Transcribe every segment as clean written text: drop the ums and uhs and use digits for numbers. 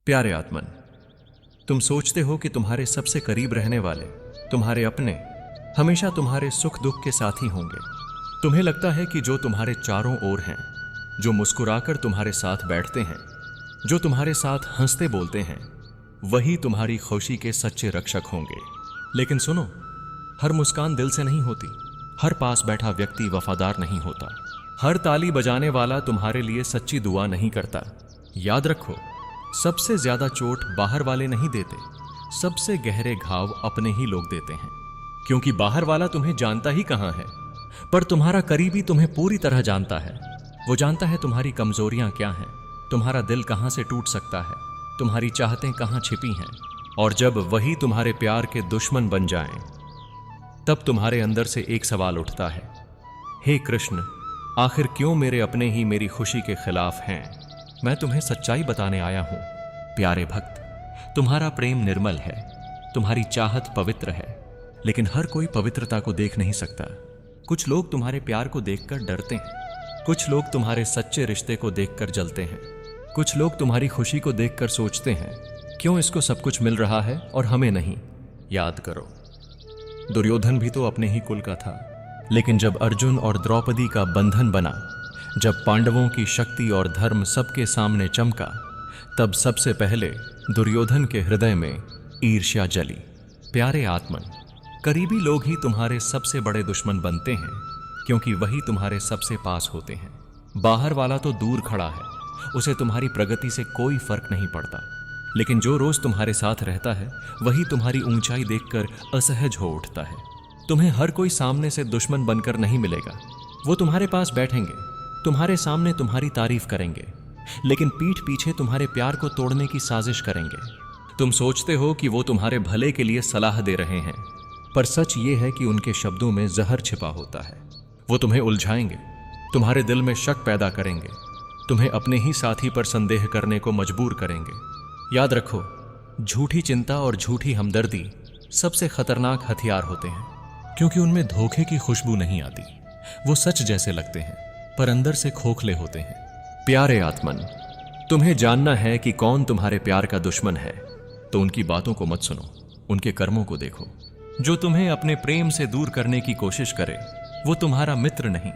प्यारे आत्मन, तुम सोचते हो कि तुम्हारे सबसे करीब रहने वाले, तुम्हारे अपने, हमेशा तुम्हारे सुख दुख के साथी होंगे। तुम्हें लगता है कि जो तुम्हारे चारों ओर हैं, जो मुस्कुराकर तुम्हारे साथ बैठते हैं, जो तुम्हारे साथ हंसते बोलते हैं, वही तुम्हारी खुशी के सच्चे रक्षक होंगे। लेकिन सुनो, हर मुस्कान दिल से नहीं होती, हर पास बैठा व्यक्ति वफादार नहीं होता, हर ताली बजाने वाला तुम्हारे लिए सच्ची दुआ नहीं करता। याद रखो, सबसे ज्यादा चोट बाहर वाले नहीं देते, सबसे गहरे घाव अपने ही लोग देते हैं। क्योंकि बाहर वाला तुम्हें जानता ही कहां है, पर तुम्हारा करीबी तुम्हें पूरी तरह जानता है। वो जानता है तुम्हारी कमजोरियां क्या हैं, तुम्हारा दिल कहां से टूट सकता है, तुम्हारी चाहतें कहां छिपी हैं। और जब वही तुम्हारे प्यार के दुश्मन बन जाएं, तब तुम्हारे अंदर से एक सवाल उठता है, हे कृष्ण, आखिर क्यों मेरे अपने ही मेरी खुशी के खिलाफ हैं? मैं तुम्हें सच्चाई बताने आया हूं। प्यारे भक्त, तुम्हारा प्रेम निर्मल है, तुम्हारी चाहत पवित्र है, लेकिन हर कोई पवित्रता को देख नहीं सकता। कुछ लोग तुम्हारे प्यार को देखकर डरते हैं, कुछ लोग तुम्हारे सच्चे रिश्ते को देखकर जलते हैं, कुछ लोग तुम्हारी खुशी को देखकर सोचते हैं, क्यों इसको सब कुछ मिल रहा है और हमें नहीं। याद करो, दुर्योधन भी तो अपने ही कुल का था, लेकिन जब अर्जुन और द्रौपदी का बंधन बना, जब पांडवों की शक्ति और धर्म सबके सामने चमका, तब सबसे पहले दुर्योधन के हृदय में ईर्ष्या जली। प्यारे आत्मन, करीबी लोग ही तुम्हारे सबसे बड़े दुश्मन बनते हैं, क्योंकि वही तुम्हारे सबसे पास होते हैं। बाहर वाला तो दूर खड़ा है, उसे तुम्हारी प्रगति से कोई फर्क नहीं पड़ता, लेकिन जो रोज तुम्हारे साथ रहता है, वही तुम्हारी ऊंचाई देखकर असहज हो उठता है। तुम्हें हर कोई सामने से दुश्मन बनकर नहीं मिलेगा। वो तुम्हारे पास बैठेंगे, तुम्हारे सामने तुम्हारी तारीफ करेंगे, लेकिन पीठ पीछे तुम्हारे प्यार को तोड़ने की साजिश करेंगे। तुम सोचते हो कि वो तुम्हारे भले के लिए सलाह दे रहे हैं, पर सच ये है कि उनके शब्दों में जहर छिपा होता है। वो तुम्हें उलझाएंगे, तुम्हारे दिल में शक पैदा करेंगे, तुम्हें अपने ही साथी पर संदेह करने को मजबूर करेंगे। याद रखो, झूठी चिंता और झूठी हमदर्दी सबसे खतरनाक हथियार होते हैं, क्योंकि उनमें धोखे की खुशबू नहीं आती। वो सच जैसे लगते हैं, पर अंदर से खोखले होते हैं। प्यारे आत्मन, तुम्हें जानना है कि कौन तुम्हारे प्यार का दुश्मन है, तो उनकी बातों को मत सुनो, उनके कर्मों को देखो। जो तुम्हें अपने प्रेम से दूर करने की कोशिश करे, वो तुम्हारा मित्र नहीं।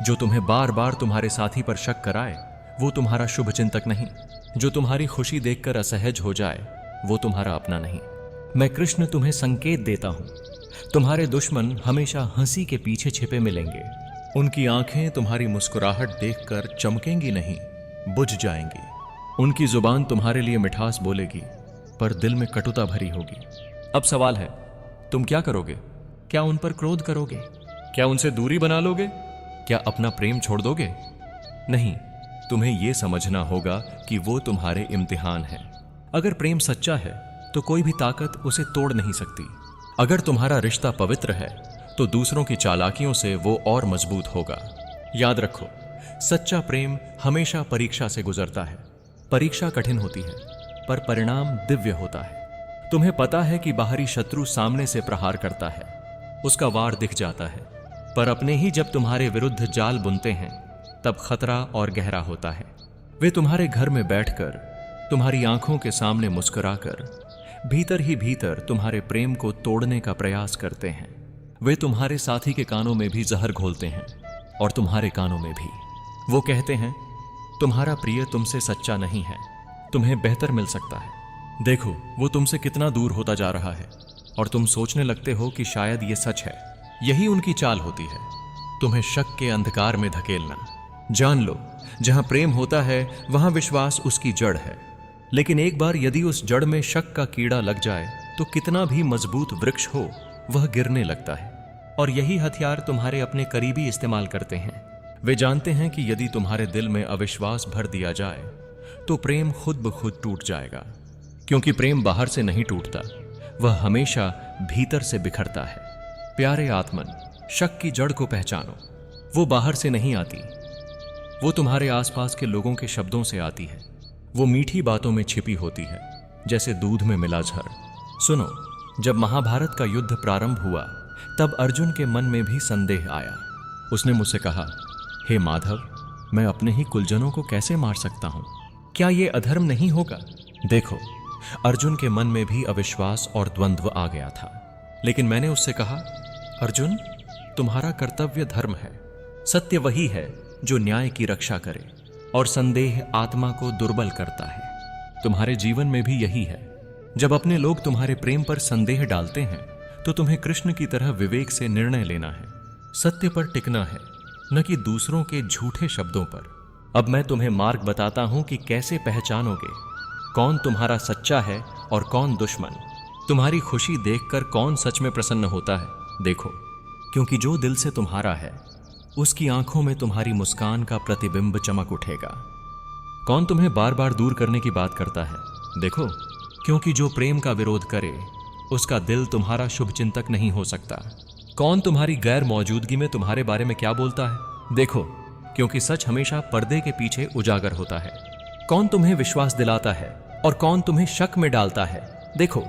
जो तुम्हें बार बार तुम्हारे साथी पर शक कराए, वो तुम्हारा शुभ चिंतक नहीं। जो तुम्हारी खुशी देखकर असहज हो जाए, वो तुम्हारा अपना नहीं। मैं कृष्ण तुम्हें संकेत देता हूं, तुम्हारे दुश्मन हमेशा हंसी के पीछे छिपे मिलेंगे। उनकी आंखें तुम्हारी मुस्कुराहट देखकर चमकेंगी नहीं, बुझ जाएंगी। उनकी जुबान तुम्हारे लिए मिठास बोलेगी, पर दिल में कटुता भरी होगी। अब सवाल है, तुम क्या करोगे? क्या उन पर क्रोध करोगे? क्या उनसे दूरी बना लोगे? क्या अपना प्रेम छोड़ दोगे? नहीं, तुम्हें यह समझना होगा कि वो तुम्हारे इम्तिहान है। अगर प्रेम सच्चा है, तो कोई भी ताकत उसे तोड़ नहीं सकती। अगर तुम्हारा रिश्ता पवित्र है, तो दूसरों की चालाकियों से वो और मजबूत होगा। याद रखो, सच्चा प्रेम हमेशा परीक्षा से गुजरता है। परीक्षा कठिन होती है, पर परिणाम दिव्य होता है। तुम्हें पता है कि बाहरी शत्रु सामने से प्रहार करता है, उसका वार दिख जाता है, पर अपने ही जब तुम्हारे विरुद्ध जाल बुनते हैं, तब खतरा और गहरा होता है। वे तुम्हारे घर में बैठकर, तुम्हारी आंखों के सामने मुस्कुराकर, भीतर ही भीतर तुम्हारे प्रेम को तोड़ने का प्रयास करते हैं। वे तुम्हारे साथी के कानों में भी जहर घोलते हैं, और तुम्हारे कानों में भी। वो कहते हैं, तुम्हारा प्रिय तुमसे सच्चा नहीं है, तुम्हें बेहतर मिल सकता है। देखो, वो तुमसे कितना दूर होता जा रहा है, और तुम सोचने लगते हो कि शायद ये सच है। यही उनकी चाल होती है, तुम्हें शक के अंधकार में धकेलना। जान लो, जहां प्रेम होता है, वहां विश्वास उसकी जड़ है। लेकिन एक बार यदि उस जड़ में शक का कीड़ा लग जाए, तो कितना भी मजबूत वृक्ष हो, वह गिरने लगता है। और यही हथियार तुम्हारे अपने करीबी इस्तेमाल करते हैं। वे जानते हैं कि यदि तुम्हारे दिल में अविश्वास भर दिया जाए, तो प्रेम खुद ब खुद टूट जाएगा। क्योंकि प्रेम बाहर से नहीं टूटता, वह हमेशा भीतर से बिखरता है। प्यारे आत्मन, शक की जड़ को पहचानो। वो बाहर से नहीं आती, वो तुम्हारे आसपास के लोगों के शब्दों से आती है। वो मीठी बातों में छिपी होती है, जैसे दूध में मिला झर। सुनो, जब महाभारत का युद्ध प्रारंभ हुआ, तब अर्जुन के मन में भी संदेह आया। उसने मुझसे कहा, हे माधव, मैं अपने ही कुलजनों को कैसे मार सकता हूं? क्या ये अधर्म नहीं होगा? देखो, अर्जुन के मन में भी अविश्वास और द्वंद्व आ गया था, लेकिन मैंने उससे कहा, अर्जुन, तुम्हारा कर्तव्य धर्म है। सत्य वही है जो न्याय की रक्षा करे, और संदेह आत्मा को दुर्बल करता है। तुम्हारे जीवन में भी यही है। जब अपने लोग तुम्हारे प्रेम पर संदेह डालते हैं तो तुम्हें कृष्ण की तरह विवेक से निर्णय लेना है, सत्य पर टिकना है, न कि दूसरों के झूठे शब्दों पर। अब मैं तुम्हें मार्ग बताता हूं कि कैसे पहचानोगे कौन तुम्हारा सच्चा है और कौन दुश्मन। तुम्हारी खुशी देखकर कौन सच में प्रसन्न होता है। देखो, क्योंकि जो दिल से तुम्हारा है उसकी आंखों में तुम्हारी मुस्कान का प्रतिबिंब चमक उठेगा। कौन तुम्हें बार बार दूर करने की बात करता है। देखो, क्योंकि जो प्रेम का विरोध करे उसका दिल तुम्हारा शुभ चिंतक नहीं हो सकता। कौन तुम्हारी गैर मौजूदगी में तुम्हारे बारे में क्या बोलता है। देखो, क्योंकि सच हमेशा पर्दे के पीछे उजागर होता है। कौन तुम्हें विश्वास दिलाता है और कौन तुम्हें शक में डालता है। देखो,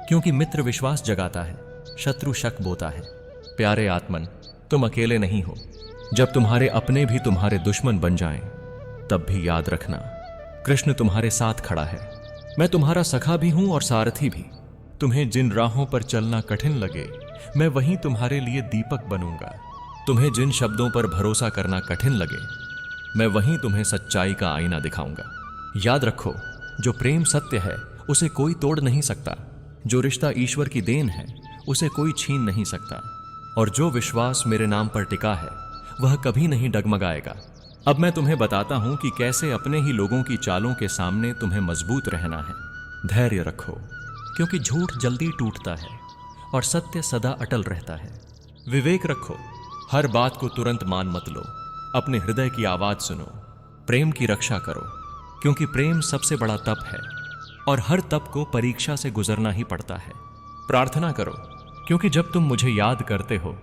क्योंकि मित्र विश्वास जगाता है, शत्रु शक बोता है। प्यारे आत्मन, तुम अकेले नहीं हो। जब तुम्हारे अपने भी तुम्हारे दुश्मन बन जाएं, तब भी याद रखना, कृष्ण तुम्हारे साथ खड़ा है। मैं तुम्हारा सखा भी हूं और सारथी भी। तुम्हें जिन राहों पर चलना कठिन लगे, मैं वहीं तुम्हारे लिए दीपक बनूंगा। तुम्हें जिन शब्दों पर भरोसा करना कठिन लगे, मैं वहीं तुम्हें सच्चाई का आईना दिखाऊंगा। याद रखो, जो प्रेम सत्य है उसे कोई तोड़ नहीं सकता। जो रिश्ता ईश्वर की देन है उसे कोई छीन नहीं सकता। और जो विश्वास मेरे नाम पर टिका है वह कभी नहीं डगमगाएगा। अब मैं तुम्हें बताता हूं कि कैसे अपने ही लोगों की चालों के सामने तुम्हें मजबूत रहना है। धैर्य रखो, क्योंकि झूठ जल्दी टूटता है और सत्य सदा अटल रहता है। विवेक रखो, हर बात को तुरंत मान मत लो। अपने हृदय की आवाज सुनो। प्रेम की रक्षा करो, क्योंकि प्रेम सबसे बड़ा तप है और हर तप को परीक्षा से गुजरना ही पड़ता है। प्रार्थना करो, क्योंकि जब तुम मुझे याद करते हो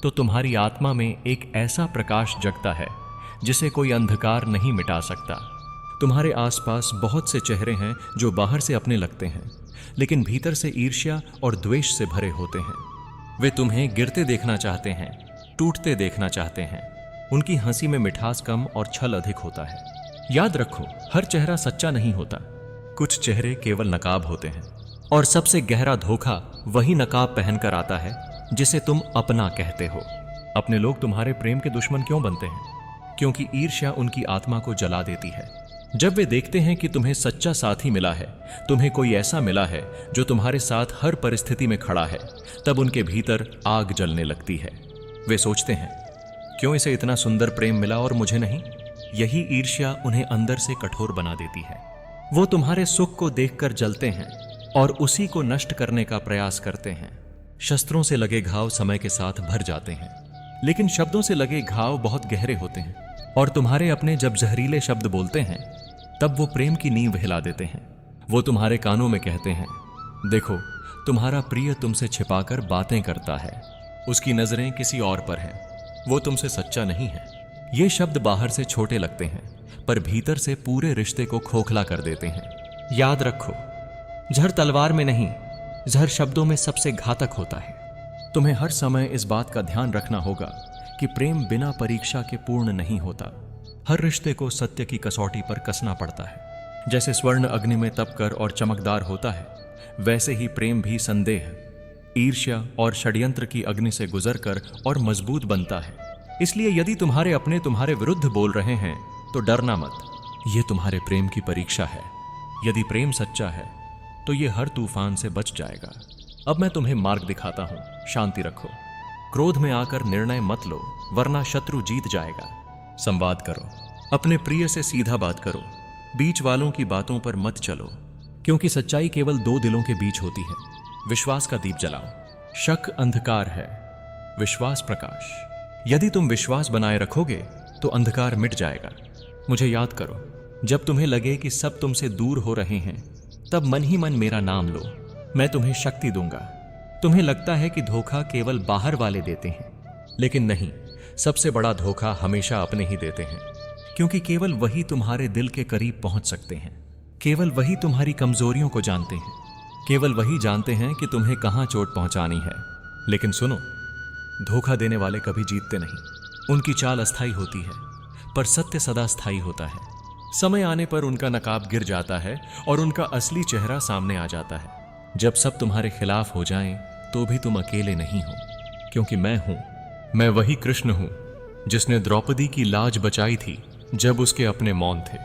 तो तुम्हारी आत्मा में एक ऐसा प्रकाश जगता है जिसे कोई अंधकार नहीं मिटा सकता। तुम्हारे आसपास बहुत से चेहरे हैं जो बाहर से अपने लगते हैं, लेकिन भीतर से ईर्ष्या और द्वेष से भरे होते हैं। वे तुम्हें गिरते देखना चाहते हैं, टूटते देखना चाहते हैं। उनकी हंसी में मिठास कम और छल अधिक होता है। याद रखो, हर चेहरा सच्चा नहीं होता। कुछ चेहरे केवल नकाब होते हैं, और सबसे गहरा धोखा वही नकाब पहनकर आता है जिसे तुम अपना कहते हो। अपने लोग तुम्हारे प्रेम के दुश्मन क्यों बनते हैं? क्योंकि ईर्ष्या उनकी आत्मा को जला देती है। जब वे देखते हैं कि तुम्हें सच्चा साथी मिला है, तुम्हें कोई ऐसा मिला है जो तुम्हारे साथ हर परिस्थिति में खड़ा है, तब उनके भीतर आग जलने लगती है। वे सोचते हैं, क्यों इसे इतना सुंदर प्रेम मिला और मुझे नहीं? यही ईर्ष्या उन्हें अंदर से कठोर बना देती है। वो तुम्हारे सुख को देखकर जलते हैं और उसी को नष्ट करने का प्रयास करते हैं। शस्त्रों से लगे घाव समय के साथ भर जाते हैं, लेकिन शब्दों से लगे घाव बहुत गहरे होते हैं। और तुम्हारे अपने जब जहरीले शब्द बोलते हैं, तब वो प्रेम की नींव हिला देते हैं। वो तुम्हारे कानों में कहते हैं, देखो, तुम्हारा प्रिय तुमसे छिपाकर बातें करता है, उसकी नजरें किसी और पर हैं, वो तुमसे सच्चा नहीं है। ये शब्द बाहर से छोटे लगते हैं, पर भीतर से पूरे रिश्ते को खोखला कर देते हैं। याद रखो, जहर तलवार में नहीं, जहर शब्दों में सबसे घातक होता है। तुम्हें हर समय इस बात का ध्यान रखना होगा कि प्रेम बिना परीक्षा के पूर्ण नहीं होता। हर रिश्ते को सत्य की कसौटी पर कसना पड़ता है। जैसे स्वर्ण अग्नि में तपकर और चमकदार होता है, वैसे ही प्रेम भी संदेह, ईर्ष्या और षड्यंत्र की अग्नि से गुजरकर और मजबूत बनता है। इसलिए यदि तुम्हारे अपने तुम्हारे विरुद्ध बोल रहे हैं तो डरना मत, ये तुम्हारे प्रेम की परीक्षा है। यदि प्रेम सच्चा है तो ये हर तूफान से बच जाएगा। अब मैं तुम्हें मार्ग दिखाता हूं। शांति रखो, क्रोध में आकर निर्णय मत लो, वरना शत्रु जीत जाएगा। संवाद करो, अपने प्रिय से सीधा बात करो, बीच वालों की बातों पर मत चलो, क्योंकि सच्चाई केवल दो दिलों के बीच होती है। विश्वास का दीप जलाओ। शक अंधकार है, विश्वास प्रकाश। यदि तुम विश्वास बनाए रखोगे तो अंधकार मिट जाएगा। मुझे याद करो, जब तुम्हें लगे कि सब तुमसे दूर हो रहे हैं, तब मन ही मन मेरा नाम लो, मैं तुम्हें शक्ति दूंगा। तुम्हें लगता है कि धोखा केवल बाहर वाले देते हैं, लेकिन नहीं, सबसे बड़ा धोखा हमेशा अपने ही देते हैं, क्योंकि केवल वही तुम्हारे दिल के करीब पहुंच सकते हैं। केवल वही तुम्हारी कमजोरियों को जानते हैं, केवल वही जानते हैं कि तुम्हें कहां चोट पहुंचानी है। लेकिन सुनो, धोखा देने वाले कभी जीतते नहीं। उनकी चाल अस्थायी होती है, पर सत्य सदा स्थायी होता है। समय आने पर उनका नकाब गिर जाता है और उनका असली चेहरा सामने आ जाता है। जब सब तुम्हारे खिलाफ हो जाएं, तो भी तुम अकेले नहीं हो, क्योंकि मैं हूं। मैं वही कृष्ण हूं जिसने द्रौपदी की लाज बचाई थी जब उसके अपने मौन थे।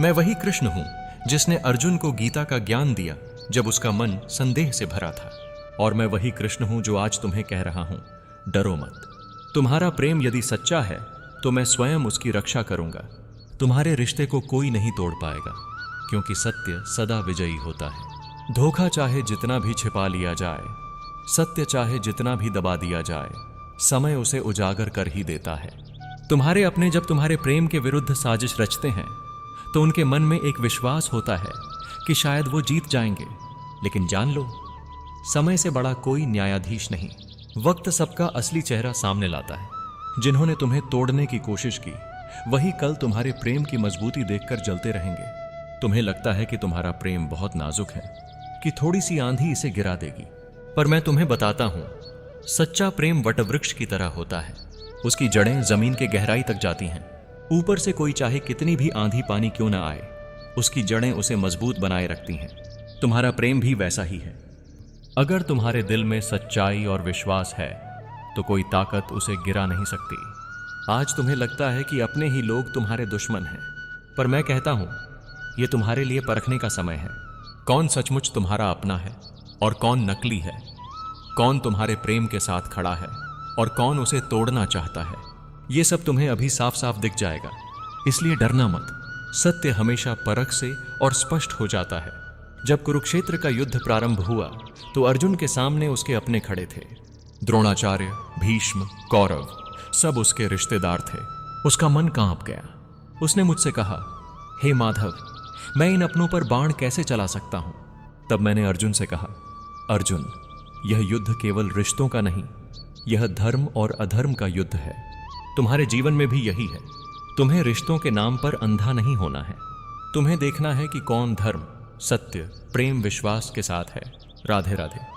मैं वही कृष्ण हूं जिसने अर्जुन को गीता का ज्ञान दिया जब उसका मन संदेह से भरा था। और मैं वही कृष्ण हूं जो आज तुम्हें कह रहा हूं, डरो मत। तुम्हारा प्रेम यदि सच्चा है तो मैं स्वयं उसकी रक्षा करूंगा। तुम्हारे रिश्ते को कोई नहीं तोड़ पाएगा, क्योंकि सत्य सदा विजयी होता है। धोखा चाहे जितना भी छिपा लिया जाए, सत्य चाहे जितना भी दबा दिया जाए, समय उसे उजागर कर ही देता है। तुम्हारे अपने जब तुम्हारे प्रेम के विरुद्ध साजिश रचते हैं तो उनके मन में एक विश्वास होता है कि शायद वो जीत जाएंगे, लेकिन जान लो, समय से बड़ा कोई न्यायाधीश नहीं। वक्त सबका असली चेहरा सामने लाता है। जिन्होंने तुम्हें तोड़ने की कोशिश की वही कल तुम्हारे प्रेम की मजबूती देखकर जलते रहेंगे। तुम्हें लगता है कि तुम्हारा प्रेम बहुत नाजुक है, कि थोड़ी सी आंधी इसे गिरा देगी, पर मैं तुम्हें बताता हूं, सच्चा प्रेम वटवृक्ष की तरह होता है। उसकी जड़ें जमीन के गहराई तक जाती हैं। ऊपर से कोई चाहे कितनी भी आंधी पानी क्यों ना आए, उसकी जड़ें उसे मजबूत बनाए रखती हैं। तुम्हारा प्रेम भी वैसा ही है। अगर तुम्हारे दिल में सच्चाई और विश्वास है तो कोई ताकत उसे गिरा नहीं सकती। आज तुम्हें लगता है कि अपने ही लोग तुम्हारे दुश्मन हैं, पर मैं कहता हूं, यह तुम्हारे लिए परखने का समय है। कौन सचमुच तुम्हारा अपना है और कौन नकली है, कौन तुम्हारे प्रेम के साथ खड़ा है और कौन उसे तोड़ना चाहता है। यह सब तुम्हें अभी साफ साफ दिख जाएगा, इसलिए डरना मत। सत्य हमेशा परख से और स्पष्ट हो जाता है। जब कुरुक्षेत्र का युद्ध प्रारंभ हुआ तो अर्जुन के सामने उसके अपने खड़े थे। द्रोणाचार्य, भीष्म, कौरव, सब उसके रिश्तेदार थे। उसका मन कांप गया। उसने मुझसे कहा, हे माधव, मैं इन अपनों पर बाण कैसे चला सकता हूं? तब मैंने अर्जुन से कहा, अर्जुन, यह युद्ध केवल रिश्तों का नहीं, यह धर्म और अधर्म का युद्ध है। तुम्हारे जीवन में भी यही है। तुम्हें रिश्तों के नाम पर अंधा नहीं होना है। तुम्हें देखना है कि कौन धर्म, सत्य, प्रेम, विश्वास के साथ है। राधे राधे।